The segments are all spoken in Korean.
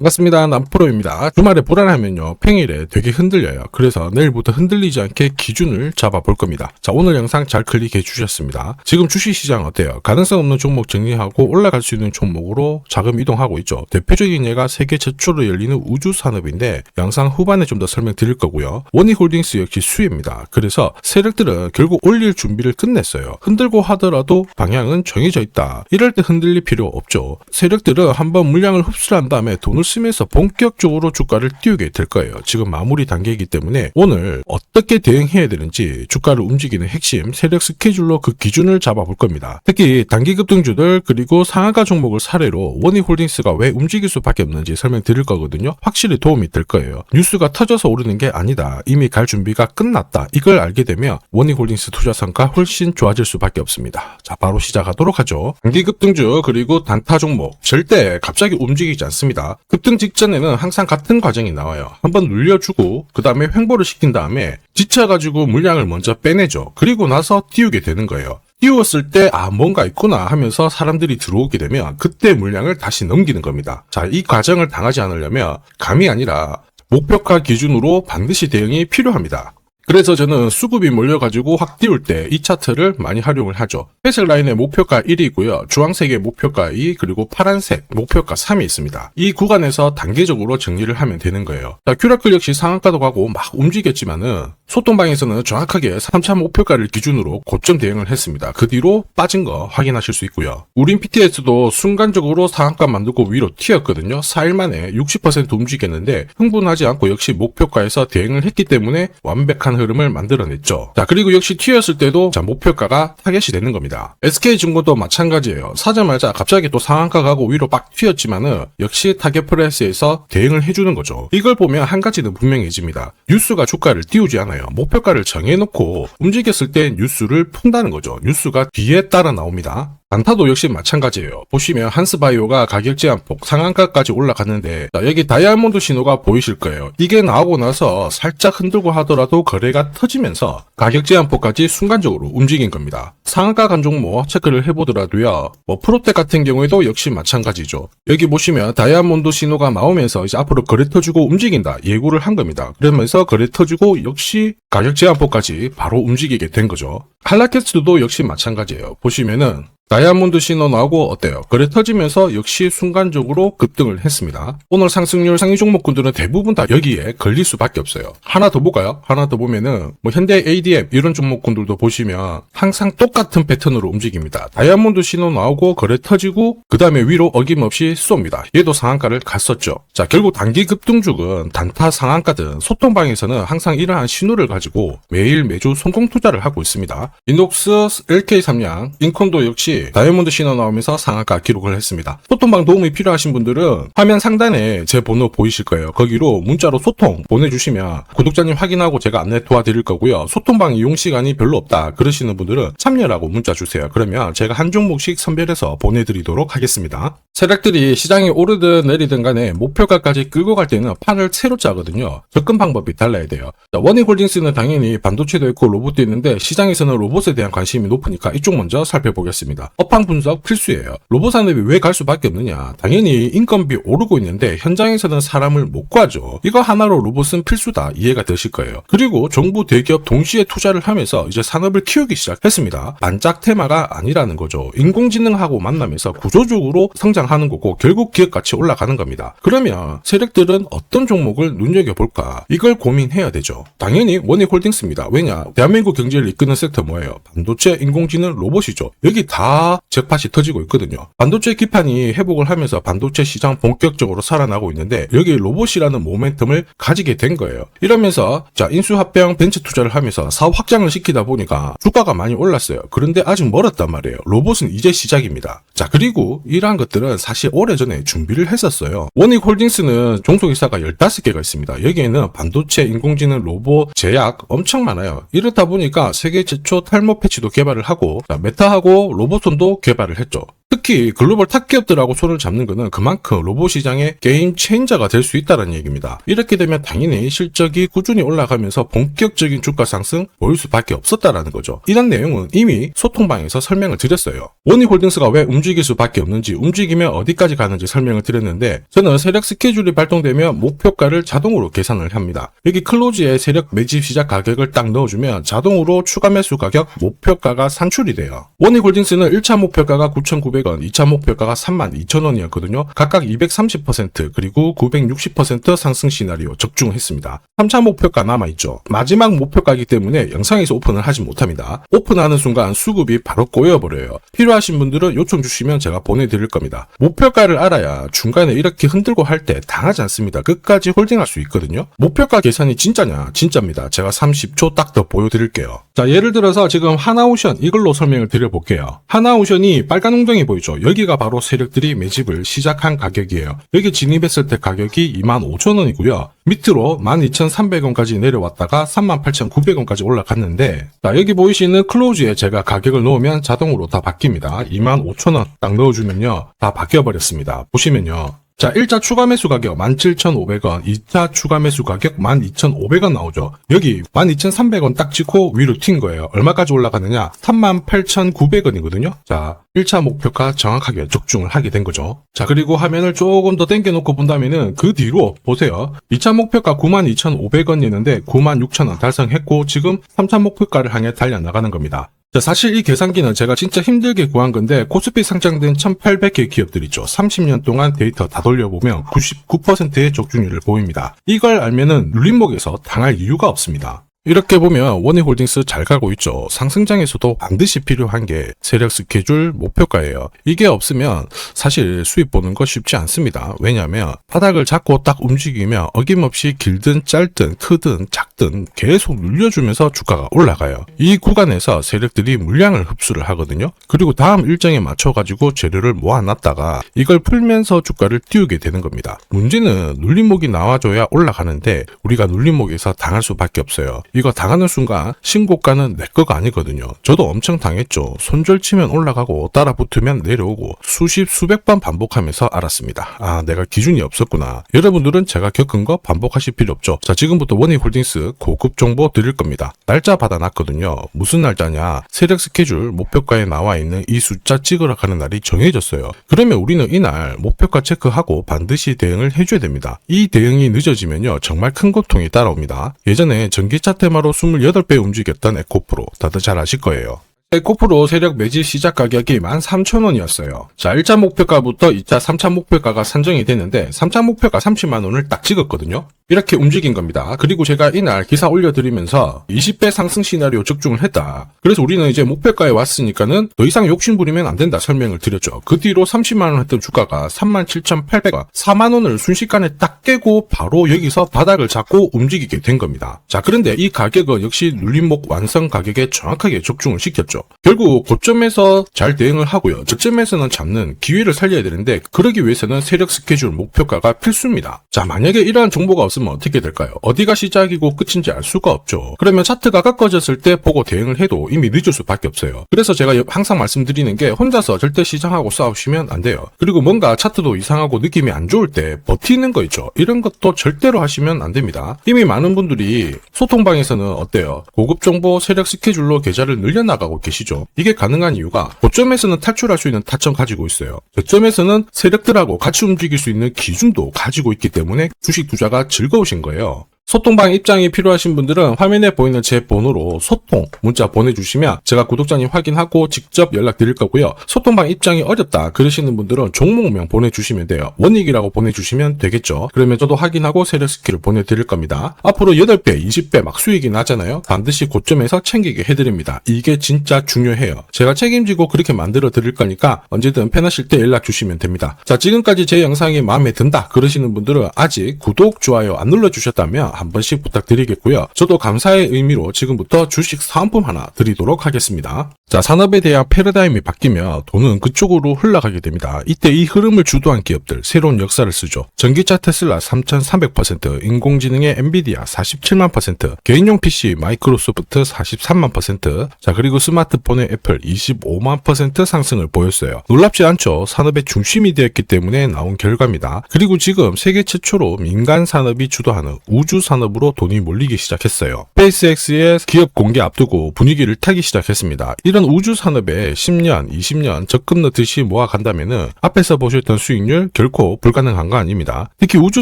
반갑습니다. 남프로입니다. 주말에 불안하면요, 평일에 되게 흔들려요. 그래서 내일부터 흔들리지 않게 기준을 잡아볼 겁니다. 자, 오늘 영상 잘 클릭해 주셨습니다. 지금 주식시장 어때요? 가능성 없는 종목 정리하고 올라갈 수 있는 종목으로 자금 이동하고 있죠. 대표적인 예가 세계 최초로 열리는 우주산업인데 영상 후반에 좀 더 설명드릴 거고요. 원희홀딩스 역시 수혜입니다. 그래서 세력들은 결국 올릴 준비를 끝냈어요. 흔들고 하더라도 방향은 정해져 있다. 이럴 때 흔들릴 필요 없죠. 세력들은 한번 물량을 흡수한 다음에 돈을 쓰면서 본격적으로 주가를 띄우게 될 거예요. 지금 마무리 단계이기 때문에 오늘 어떻게 대응해야 되는지 주가를 움직이는 핵심 세력 스케줄로 그 기준을 잡아볼 겁니다. 특히 단기 급등주들 그리고 상한가 종목을 사례로 원희홀딩스가 왜 움직일 수밖에 없는지 설명드릴 거거든요. 확실히 도움이 될 거예요. 뉴스가 터져서 오르는 게 아니다. 이미 갈 준비가 끝났다. 이걸 알게 되면 원희홀딩스 투자 성과 훨씬 좋아질 수밖에 없습니다. 자, 바로 시작하도록 하죠. 단기 급등주 그리고 단타 종목 절대 갑자기 움직이지 않습니다. 급등 직전에는 항상 같은 과정이 나와요. 한번 눌려주고 그 다음에 횡보를 시킨 다음에 지쳐가지고 물량을 먼저 빼내죠. 그리고 나서 띄우게 되는 거예요. 띄웠을 때 뭔가 있구나 하면서 사람들이 들어오게 되면 그때 물량을 다시 넘기는 겁니다. 자, 이 과정을 당하지 않으려면 감이 아니라 목표가 기준으로 반드시 대응이 필요합니다. 그래서 저는 수급이 몰려가지고 확 띄울 때 이 차트를 많이 활용을 하죠. 회색 라인의 목표가 1이고요. 주황색의 목표가 2 그리고 파란색 목표가 3이 있습니다. 이 구간에서 단계적으로 정리를 하면 되는 거예요. 자, 큐라클 역시 상한가도 가고 막 움직였지만은 소통방에서는 정확하게 3차 목표가를 기준으로 고점 대응을 했습니다. 그 뒤로 빠진 거 확인하실 수 있고요. 우린 PTS도 순간적으로 상한가 만들고 위로 튀었거든요. 4일 만에 60% 움직였는데 흥분하지 않고 역시 목표가에서 대응을 했기 때문에 완벽한 흐름을 만들어냈죠. 자, 그리고 역시 튀었을 때도 자, 목표가가 타겟이 되는 겁니다. SK증권도 마찬가지예요. 사자마자 갑자기 또 상한가 가고 위로 빡 튀었지만은 역시 타겟 프라이스에서 대응을 해주는 거죠. 이걸 보면 한 가지는 분명해집니다. 뉴스가 주가를 띄우지 않아요. 목표가를 정해놓고 움직였을 때 뉴스를 푼다는 거죠. 뉴스가 뒤에 따라 나옵니다. 단타도 역시 마찬가지예요. 보시면 한스바이오가 가격 제한폭 상한가까지 올라갔는데 자, 여기 다이아몬드 신호가 보이실 거예요. 이게 나오고 나서 살짝 흔들고 하더라도 거래가 터지면서 가격 제한폭까지 순간적으로 움직인 겁니다. 상한가 간 종목 체크를 해보더라도요. 프로텍 같은 경우에도 역시 마찬가지죠. 여기 보시면 다이아몬드 신호가 나오면서 이제 앞으로 거래 터지고 움직인다 예고를 한 겁니다. 그러면서 거래 터지고 역시 가격 제한폭까지 바로 움직이게 된 거죠. 한라캐스트도 역시 마찬가지예요. 보시면은 다이아몬드 신호 나오고 어때요? 거래 터지면서 역시 순간적으로 급등을 했습니다. 오늘 상승률 상위 종목군들은 대부분 다 여기에 걸릴 수밖에 없어요. 하나 더 볼까요? 하나 더 보면은 현대 ADM 이런 종목군들도 보시면 항상 똑같은 패턴으로 움직입니다. 다이아몬드 신호 나오고 거래 터지고 그 다음에 위로 어김없이 쏩니다. 얘도 상한가를 갔었죠. 자, 결국 단기 급등주는 단타 상한가든 소통방에서는 항상 이러한 신호를 가지고 매일 매주 성공 투자를 하고 있습니다. 인독스, LK삼양, 인콘도 역시 다이아몬드 신호 나오면서 상한가 기록을 했습니다. 소통방 도움이 필요하신 분들은 화면 상단에 제 번호 보이실 거예요. 거기로 문자로 소통 보내주시면 구독자님 확인하고 제가 안내 도와드릴 거고요. 소통방 이용 시간이 별로 없다 그러시는 분들은 참여라고 문자 주세요. 그러면 제가 한 종목씩 선별해서 보내드리도록 하겠습니다. 세력들이 시장이 오르든 내리든 간에 목표가까지 끌고 갈 때는 판을 새로 짜거든요. 접근 방법이 달라야 돼요. 원희홀딩스는 당연히 반도체도 있고 로봇도 있는데 시장에서는 로봇에 대한 관심이 높으니까 이쪽 먼저 살펴보겠습니다. 업황 분석 필수예요. 로봇 산업이 왜 갈 수밖에 없느냐? 당연히 인건비 오르고 있는데 현장에서는 사람을 못 구하죠. 이거 하나로 로봇은 필수다 이해가 되실 거예요. 그리고 정부 대기업 동시에 투자를 하면서 이제 산업을 키우기 시작했습니다. 반짝 테마가 아니라는 거죠. 인공지능하고 만나면서 구조적으로 성장하는 거고 결국 기업 가치 올라가는 겁니다. 그러면 세력들은 어떤 종목을 눈여겨볼까? 이걸 고민해야 되죠. 당연히 원희홀딩스입니다. 왜냐? 대한민국 경제를 이끄는 섹터 뭐예요? 반도체, 인공지능, 로봇이죠. 여기 다 잭팟이 터지고 있거든요. 반도체 기판이 회복을 하면서 반도체 시장 본격적으로 살아나고 있는데 여기 로봇이라는 모멘텀을 가지게 된 거예요. 이러면서 자, 인수합병 벤처 투자를 하면서 사업 확장을 시키다 보니까 주가가 많이 올랐어요. 그런데 아직 멀었단 말이에요. 로봇은 이제 시작입니다. 자, 그리고 이러한 것들은 사실 오래전에 준비를 했었어요. 원희홀딩스는 종속회사가 15개가 있습니다. 여기에는 반도체, 인공지능, 로봇, 제약 엄청 많아요. 이렇다 보니까 세계 최초 탈모 패치도 개발을 하고 자, 메타하고 로봇손도 개발을 했죠. 특히 글로벌 탑 기업들하고 손을 잡는 것은 그만큼 로봇 시장의 게임 체인저가 될 수 있다는 얘기입니다. 이렇게 되면 당연히 실적이 꾸준히 올라가면서 본격적인 주가 상승 보일 수밖에 없었다라는 거죠. 이런 내용은 이미 소통방에서 설명을 드렸어요. 원익홀딩스가 왜 움직일 수밖에 없는지, 움직이면 어디까지 가는지 설명을 드렸는데, 저는 세력 스케줄이 발동되면 목표가를 자동으로 계산을 합니다. 여기 클로즈에 세력 매집 시작 가격을 딱 넣어주면 자동으로 추가 매수 가격 목표가가 산출이 돼요. 원익홀딩스는 1차 목표가가 9,900원, 2차 목표가가 32,000원이었거든요. 각각 230% 그리고 960% 상승 시나리오 적중했습니다. 3차 목표가 남아있죠. 마지막 목표가이기 때문에 영상에서 오픈을 하지 못합니다. 오픈하는 순간 수급이 바로 꼬여버려요. 필요하신 분들은 요청 주시면 제가 보내드릴 겁니다. 목표가를 알아야 중간에 이렇게 흔들고 할 때 당하지 않습니다. 끝까지 홀딩할 수 있거든요. 목표가 계산이 진짜냐? 진짜입니다. 제가 30초 딱 더 보여드릴게요. 자, 예를 들어서 지금 하나오션 이걸로 설명을 드려볼게요. 하나오션이 빨간 웅덩이 보이죠? 여기가 바로 세력들이 매집을 시작한 가격이에요. 여기 진입했을 때 가격이 25,000원이고요. 밑으로 12,300원까지 내려왔다가 38,900원까지 올라갔는데, 자, 여기 보이시는 클로즈에 제가 가격을 넣으면 자동으로 다 바뀝니다. 25,000원 딱 넣어주면요, 다 바뀌어버렸습니다. 보시면요. 자, 1차 추가 매수 가격 17,500원, 2차 추가 매수 가격 12,500원 나오죠. 여기 12,300원 딱 찍고 위로 튄 거예요. 얼마까지 올라가느냐? 38,900원이거든요. 자, 1차 목표가 정확하게 적중을 하게 된 거죠. 자, 그리고 화면을 조금 더 당겨놓고 본다면은 그 뒤로 보세요. 2차 목표가 92,500원이었는데 96,000원 달성했고 지금 3차 목표가를 향해 달려나가는 겁니다. 자, 사실 이 계산기는 제가 진짜 힘들게 구한 건데 코스피 상장된 1800개 기업들 있죠. 30년 동안 데이터 다 돌려보면 99%의 적중률을 보입니다. 이걸 알면은 눌림목에서 당할 이유가 없습니다. 이렇게 보면 원익홀딩스 잘 가고 있죠. 상승장에서도 반드시 필요한 게 세력 스케줄 목표가예요. 이게 없으면 사실 수익 보는 거 쉽지 않습니다. 왜냐하면 바닥을 잡고 딱 움직이면 어김없이 길든 짧든 크든 작든 계속 눌려주면서 주가가 올라가요. 이 구간에서 세력들이 물량을 흡수를 하거든요. 그리고 다음 일정에 맞춰가지고 재료를 모아놨다가 이걸 풀면서 주가를 띄우게 되는 겁니다. 문제는 눌림목이 나와줘야 올라가는데 우리가 눌림목에서 당할 수밖에 없어요. 이거 당하는 순간 신고가는 내 거가 아니거든요. 저도 엄청 당했죠. 손절 치면 올라가고 따라 붙으면 내려오고 수십 수백 번 반복하면서 알았습니다. 아, 내가 기준이 없었구나. 여러분들은 제가 겪은 거 반복하실 필요 없죠. 자, 지금부터 원익홀딩스 고급 정보 드릴 겁니다. 날짜 받아놨거든요. 무슨 날짜냐? 세력 스케줄 목표가에 나와 있는 이 숫자 찍으러 가는 날이 정해졌어요. 그러면 우리는 이날 목표가 체크하고 반드시 대응을 해줘야 됩니다. 이 대응이 늦어지면요, 정말 큰 고통이 따라옵니다. 예전에 전기차 테마로 28배 움직였던 에코프로 다들 잘 아실 거예요. 에코프로 세력 매집 시작 가격이 13,000원이었어요. 자, 1차 목표가부터 2차, 3차 목표가가 산정이 됐는데 3차 목표가 30만원을 딱 찍었거든요. 이렇게 움직인 겁니다. 그리고 제가 이날 기사 올려드리면서 20배 상승 시나리오 적중을 했다. 그래서 우리는 이제 목표가에 왔으니까는 더 이상 욕심부리면 안 된다 설명을 드렸죠. 그 뒤로 30만원 했던 주가가 37,800원, 4만원을 순식간에 딱 깨고 바로 여기서 바닥을 잡고 움직이게 된 겁니다. 자, 그런데 이 가격은 역시 눌림목 완성 가격에 정확하게 적중을 시켰죠. 결국 고점에서 잘 대응을 하고요. 저점에서는 잡는 기회를 살려야 되는데 그러기 위해서는 세력 스케줄 목표가가 필수입니다. 자, 만약에 이러한 정보가 없으면 어떻게 될까요? 어디가 시작이고 끝인지 알 수가 없죠. 그러면 차트가 꺾어졌을 때 보고 대응을 해도 이미 늦을 수밖에 없어요. 그래서 제가 항상 말씀드리는 게 혼자서 절대 시장하고 싸우시면 안 돼요. 그리고 뭔가 차트도 이상하고 느낌이 안 좋을 때 버티는 거 있죠. 이런 것도 절대로 하시면 안 됩니다. 이미 많은 분들이 소통방에서는 어때요? 고급 정보 세력 스케줄로 계좌를 늘려나가고 계시죠. 이게 가능한 이유가 고점에서는 탈출할 수 있는 타점 가지고 있어요. 저점에서는 세력들하고 같이 움직일 수 있는 기준도 가지고 있기 때문에 주식 투자가 즐거우신 거예요. 소통방 입장이 필요하신 분들은 화면에 보이는 제 번호로 소통 문자 보내주시면 제가 구독자님 확인하고 직접 연락드릴 거고요. 소통방 입장이 어렵다 그러시는 분들은 종목명 보내주시면 돼요. 원익이라고 보내주시면 되겠죠. 그러면 저도 확인하고 세력 스킬을 보내드릴 겁니다. 앞으로 8배, 20배 막 수익이 나잖아요. 반드시 고점에서 챙기게 해드립니다. 이게 진짜 중요해요. 제가 책임지고 그렇게 만들어 드릴 거니까 언제든 편하실 때 연락 주시면 됩니다. 자, 지금까지 제 영상이 마음에 든다 그러시는 분들은 아직 구독, 좋아요 안 눌러주셨다면 한 번씩 부탁드리겠고요. 저도 감사의 의미로 지금부터 주식 사은품 하나 드리도록 하겠습니다. 자, 산업에 대한 패러다임이 바뀌면 돈은 그쪽으로 흘러가게 됩니다. 이때 이 흐름을 주도한 기업들 새로운 역사를 쓰죠. 전기차 테슬라 3,300%, 인공지능의 엔비디아 47만 %, 개인용 PC 마이크로소프트 43만 %, 자 그리고 스마트폰의 애플 25만 % 상승을 보였어요. 놀랍지 않죠? 산업의 중심이 되었기 때문에 나온 결과입니다. 그리고 지금 세계 최초로 민간 산업이 주도하는 우주 산업으로 돈이 몰리기 시작했어요. 스페이스X의 기업 공개 앞두고 분위기를 타기 시작했습니다. 이런 우주 산업에 10년, 20년 적금 넣듯이 모아간다면은 앞에서 보셨던 수익률 결코 불가능한 거 아닙니다. 특히 우주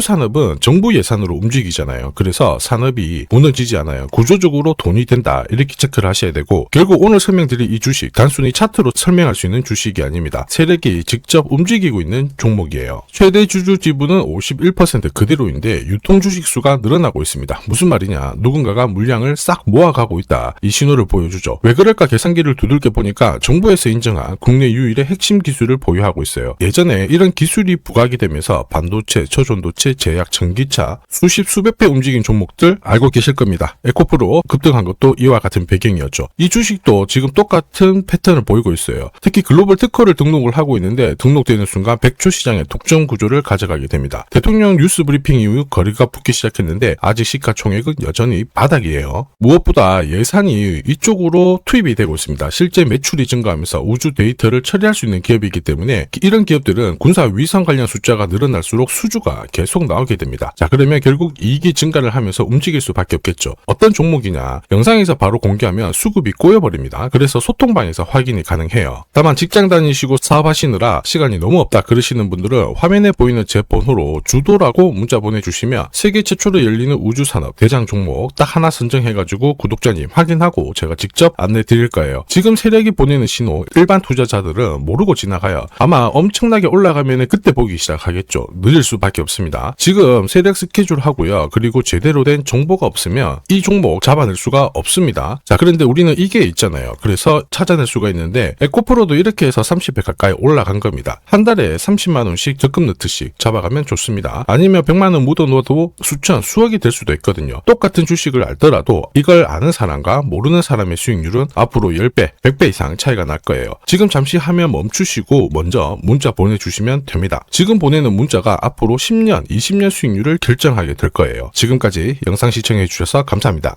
산업은 정부 예산으로 움직이잖아요. 그래서 산업이 무너지지 않아요. 구조적으로 돈이 된다 이렇게 체크를 하셔야 되고, 결국 오늘 설명드릴 이 주식 단순히 차트로 설명할 수 있는 주식이 아닙니다. 세력이 직접 움직이고 있는 종목이에요. 최대 주주 지분은 51% 그대로인데 유통 주식 수가 늘어나고 있습니다. 무슨 말이냐, 누군가가 물량을 싹 모아가고 있다, 이 신호를 보여주죠. 왜 그럴까 계산기를 두들겨 보니까 정부에서 인정한 국내 유일의 핵심 기술을 보유하고 있어요. 예전에 이런 기술이 부각이 되면서 반도체, 저전도체, 제약, 전기차 수십 수백 배 움직인 종목들 알고 계실 겁니다. 에코프로 급등한 것도 이와 같은 배경이었죠. 이 주식도 지금 똑같은 패턴을 보이고 있어요. 특히 글로벌 특허를 등록을 하고 있는데 등록되는 순간 100조 시장의 독점 구조를 가져가게 됩니다. 대통령 뉴스 브리핑 이후 거리가 붙기 시작했는데 아직 시가총액은 여전히 바닥이에요. 무엇보다 예산이 이쪽으로 투입이 되고 있습니다. 실제 매출이 증가하면서 우주 데이터를 처리할 수 있는 기업이기 때문에 이런 기업들은 군사 위성 관련 숫자가 늘어날수록 수주가 계속 나오게 됩니다. 자, 그러면 결국 이익이 증가를 하면서 움직일 수밖에 없겠죠. 어떤 종목이냐, 영상에서 바로 공개하면 수급이 꼬여버립니다. 그래서 소통방에서 확인이 가능해요. 다만 직장 다니시고 사업하시느라 시간이 너무 없다 그러시는 분들은 화면에 보이는 제 번호로 주도라고 문자 보내주시면 세계 최초로 열리는 우주산업 대장 종목 딱 하나 선정해가지고 구독자님 확인하고 제가 직접 안내 드릴 거예요. 지금 세력이 보내는 신호 일반 투자자들은 모르고 지나가요. 아마 엄청나게 올라가면 그때 보기 시작하겠죠. 늦을 수밖에 없습니다. 지금 세력 스케줄 하고요. 그리고 제대로 된 정보가 없으면 이 종목 잡아낼 수가 없습니다. 자, 그런데 우리는 이게 있잖아요. 그래서 찾아낼 수가 있는데 에코프로도 이렇게 해서 30배 가까이 올라간 겁니다. 한 달에 30만 원씩 적금 넣듯이 잡아가면 좋습니다. 아니면 100만 원 묻어 놓아도 수천, 수억이 될 수도 있거든요. 똑같은 주식을 알더라도 이걸 아는 사람과 모르는 사람의 수익률은 앞으로 10배, 100배 이상 차이가 날 거예요. 지금 잠시 화면 멈추시고 먼저 문자 보내주시면 됩니다. 지금 보내는 문자가 앞으로 10년, 20년 수익률을 결정하게 될 거예요. 지금까지 영상 시청해 주셔서 감사합니다.